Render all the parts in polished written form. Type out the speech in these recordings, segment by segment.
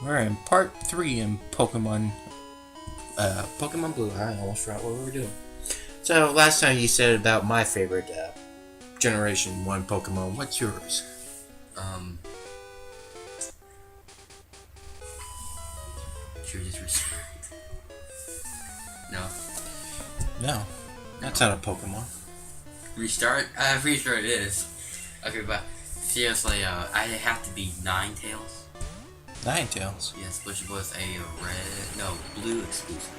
We're in part 3 in Pokemon Blue. I almost forgot what we were doing. So last time you said about my favorite Generation 1 Pokemon. What's yours? Should we just restart? No. No, that's not a Pokemon. Restart? I'm pretty sure it is. Okay, but seriously, I have to be Ninetales. Ninetales. Yes, which was a blue exclusive.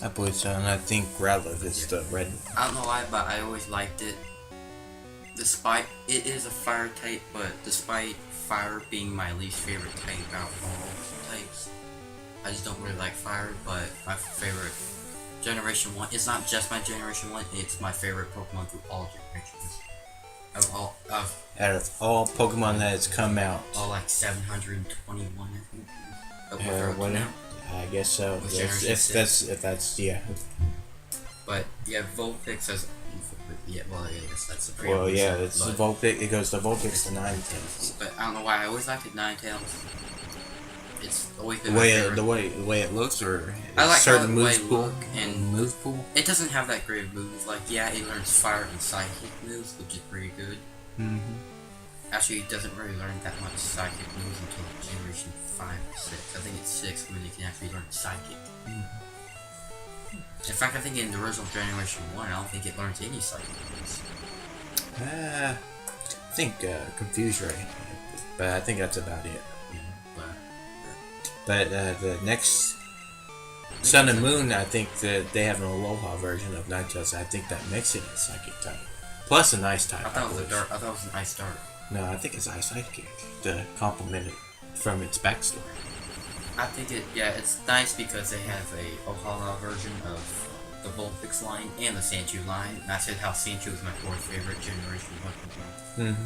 I believe so, and I think Growlithe is the red. I don't know why, but I always liked it. Despite it is a fire type, but despite fire being my least favorite type out of all types, I just don't really like fire. But my favorite Generation 1, it's not just my Generation 1, it's my favorite Pokemon through all generations. Out of all Pokemon that has come out. All like 721, I think. I guess so. If that's yeah. But yeah, Vulpix has. Yeah, well, I guess that's the pre. Well, yeah, it's the Vulpix. It goes to Vulpix to Ninetales. But I don't know why I always liked Ninetales. It's always been the way it looks, or I like certain how moves it pool look and move pool. It doesn't have that great of moves. Like, yeah, it learns fire and psychic moves, which is pretty good. Actually, it doesn't really learn that much psychic moves until Generation 5 or 6. I think it's 6 when it can actually learn psychic. In fact, I think in the original Generation 1, I don't think it learns any psychic moves. I think Confuse Ray, but I think that's about it. But the next Sun and Moon, I think that they have an Aloha version of Ninetales. I think that makes it a psychic type, plus an ice type. I thought it was an ice dart. No, I think it's ice psychic to complement it from its backstory. I think it's nice because they have a Aloha version of the Vulpix line and the Sandshrew line. And I said how Sandshrew is my fourth favorite Generation 1 Pokemon.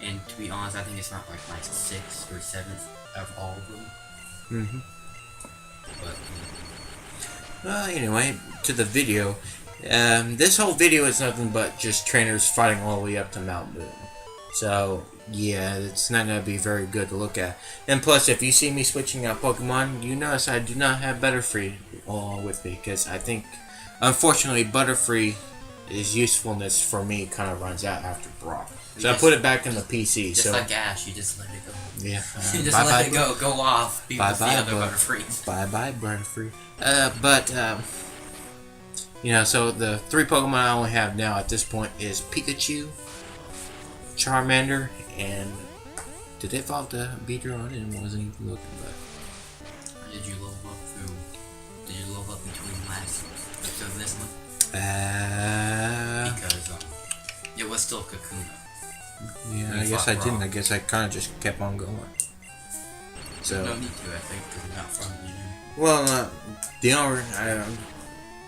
And to be honest, I think it's not like my 6th or 7th of all of them. But well, anyway, to the video. This whole video is nothing but just trainers fighting all the way up to Mount Moon. So yeah, it's not gonna be very good to look at. And plus, if you see me switching out Pokemon, you notice I do not have Butterfree along with me because I think, unfortunately, Butterfree, his usefulness for me kind of runs out after Brock. So I put it back in the PC. Just like Ash, you just let it go. Yeah. You just let it go off. Be with the other Butterfrees. Bye Butterfree. So the 3 Pokemon I only have now at this point is Pikachu, Charmander, and did it evolve to Beedrill? I wasn't even looking, but Did you level up between last episode and this one? Because it was still Kakuna. Yeah, I guess I didn't. I guess I kind of just kept on going. So no need to, I think, because you're not from you. Well, I'm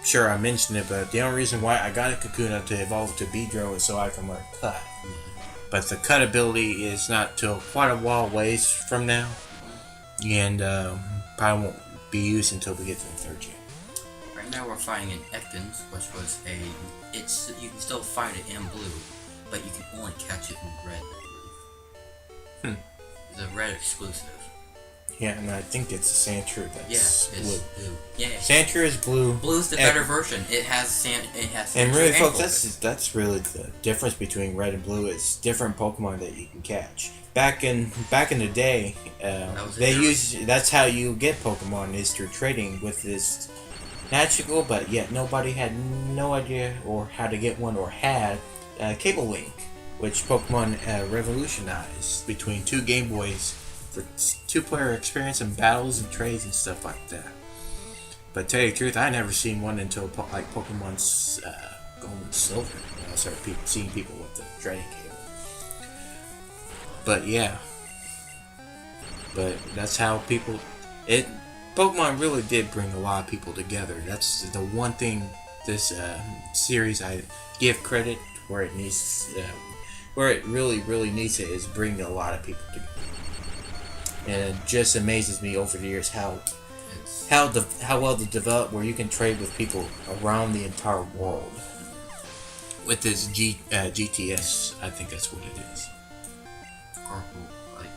sure I mentioned it, but the only reason why I got a Kakuna to evolve to Beedrill is so I can learn Cut. But the Cut ability is not till quite a while ways from now, and probably won't be used until we get to the 3rd gen. Right now we're fighting in Ekans, which was you can still fight it in blue, but you can only catch it in red, I believe. It's a red exclusive. Yeah, and I think it's a Sandshrew that's blue. Yeah, Sandshrew is blue. Blue's the better version. It has and really, folks, that's really the difference between red and blue. It's different Pokemon that you can catch. Back in the day, that's how you get Pokemon is through trading with this magical, but yet nobody had no idea or how to get one or had Cable Link, which Pokemon revolutionized between 2 Game Boys for 2-player experience and battles and trades and stuff like that. But to tell you the truth, I never seen one until like Pokemon's Gold and Silver. I started seeing people with the trading cable. But yeah, that's how Pokemon really did bring a lot of people together. That's the one thing this series I give credit where it needs, where it really needs it is bring a lot of people together. And it just amazes me over the years how well they develop where you can trade with people around the entire world. With this GTS, I think that's what it is.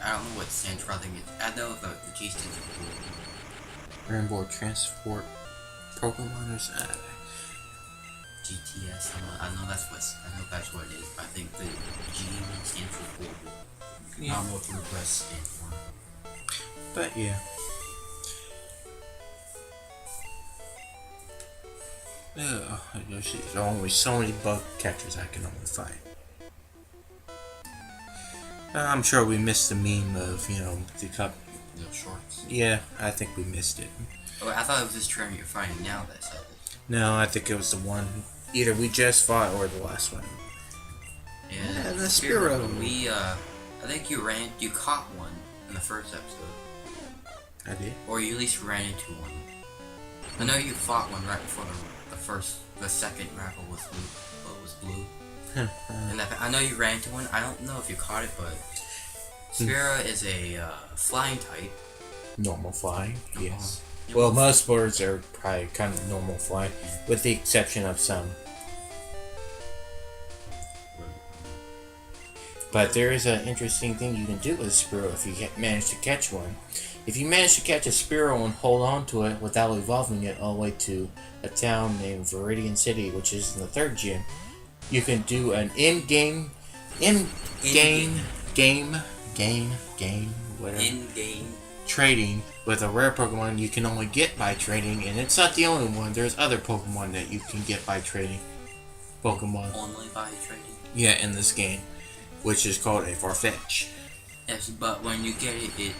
I don't know what it stands for. I think I know the G stands for Rainbow Transport Pokemon is GTS. I know that's what it is. But I think the G stands for global. I don't know what the request stands for. But yeah. There's only so many bug catchers I can only fight. I'm sure we missed the meme of, the cup. The shorts. Yeah, I think we missed it. Oh, I thought it was this term you're finding now that said it. No, I think it was the one either we just fought or the last one. Yeah, the Spearow. I think you caught one in the first episode. I did. Or you at least ran into one. I know you fought one right before the second raffle was blue. And I know you ran into one. I don't know if you caught it, but Spearow is a flying type. Normal flying, yes. Well, most birds are probably kind of normal flying, with the exception of some. But there is an interesting thing you can do with a Spearow if you manage to catch one. If you manage to catch a Spearow and hold on to it without evolving it all the way to a town named Viridian City, which is in the 3rd gym, you can do an in-game, trading with a rare Pokemon you can only get by trading, and it's not the only one. There's other Pokemon that you can get by trading. Pokemon. Only by trading? Yeah, in this game, which is called a Farfetch. Yes, but when you get it, it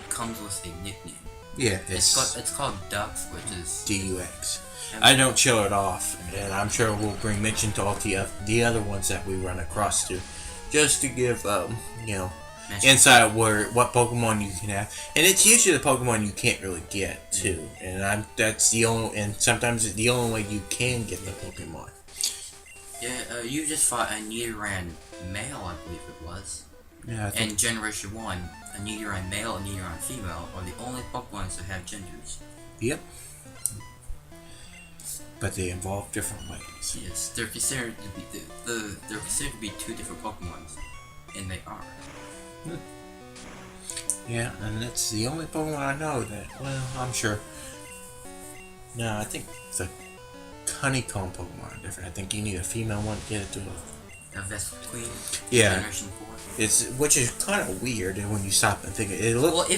comes with a nickname. Yeah, it's called Dux, which is DUX. I don't show it off, and I'm sure we'll bring mention to all the other ones that we run across to, just to give insight what Pokemon you can have, and it's usually the Pokemon you can't really get too, and sometimes it's the only way you can get the Pokemon. Yeah, you just fought a Nidoran male, I believe it was. Yeah, and Generation 1, a Nidoran male and Nidoran female are the only Pokemons that have genders. Yep. But they evolve different ways. Yes, they're considered to be two different Pokemons, and they are. Yeah, and that's the only Pokemon I know that. Well, I'm sure. No, I think the Honeycomb Pokemon are different. I think you need a female one to get it to a Vespiquen. Yeah. Generation 4. Which is kind of weird when you stop and think it looked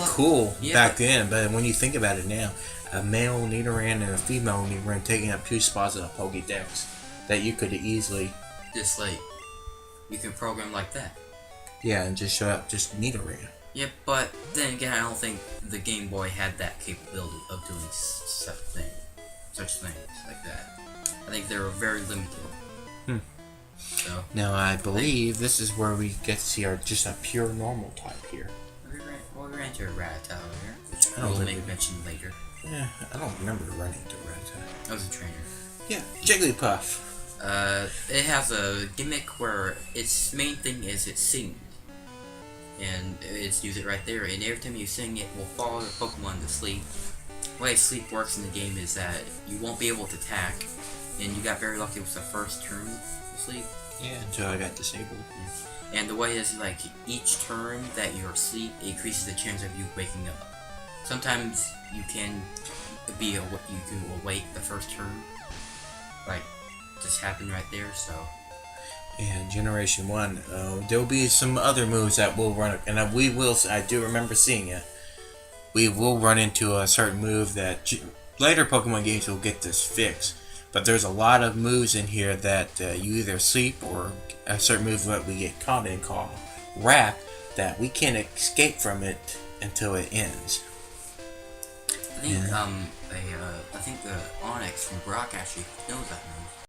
cool back then, but when you think about it now, a male Nidoran and a female Nidoran taking up 2 spots in a Pokédex that you could easily you can program like that. Yeah, and just show up just Nidoran. Yep, but then again, I don't think the Game Boy had that capability of doing such things like that. I think they were very limited. So. Now I believe this is where we get to see just a pure normal type here. We ran into a Rattata here, which we'll make mention later. Yeah, I don't remember running into a Rattata. I was a trainer. Yeah, Jigglypuff. It has a gimmick where its main thing is it sings. And it's use it right there, and every time you sing it will follow the Pokemon to sleep. The way sleep works in the game is that you won't be able to attack, and you got very lucky with the first turn to sleep. Yeah, until I got disabled. Yeah. And the way is like each turn that you're asleep increases the chance of you waking up. Sometimes you can awake the first turn, like just happened right there. So. And Generation 1, there'll be some other moves that we'll run, and I do remember seeing it. We will run into a certain move that later Pokemon games will get this fixed. But there's a lot of moves in here that you either sleep or a certain move that we get caught in called Wrap that we can't escape from it until it ends. I think the Onix from Brock actually knows that move.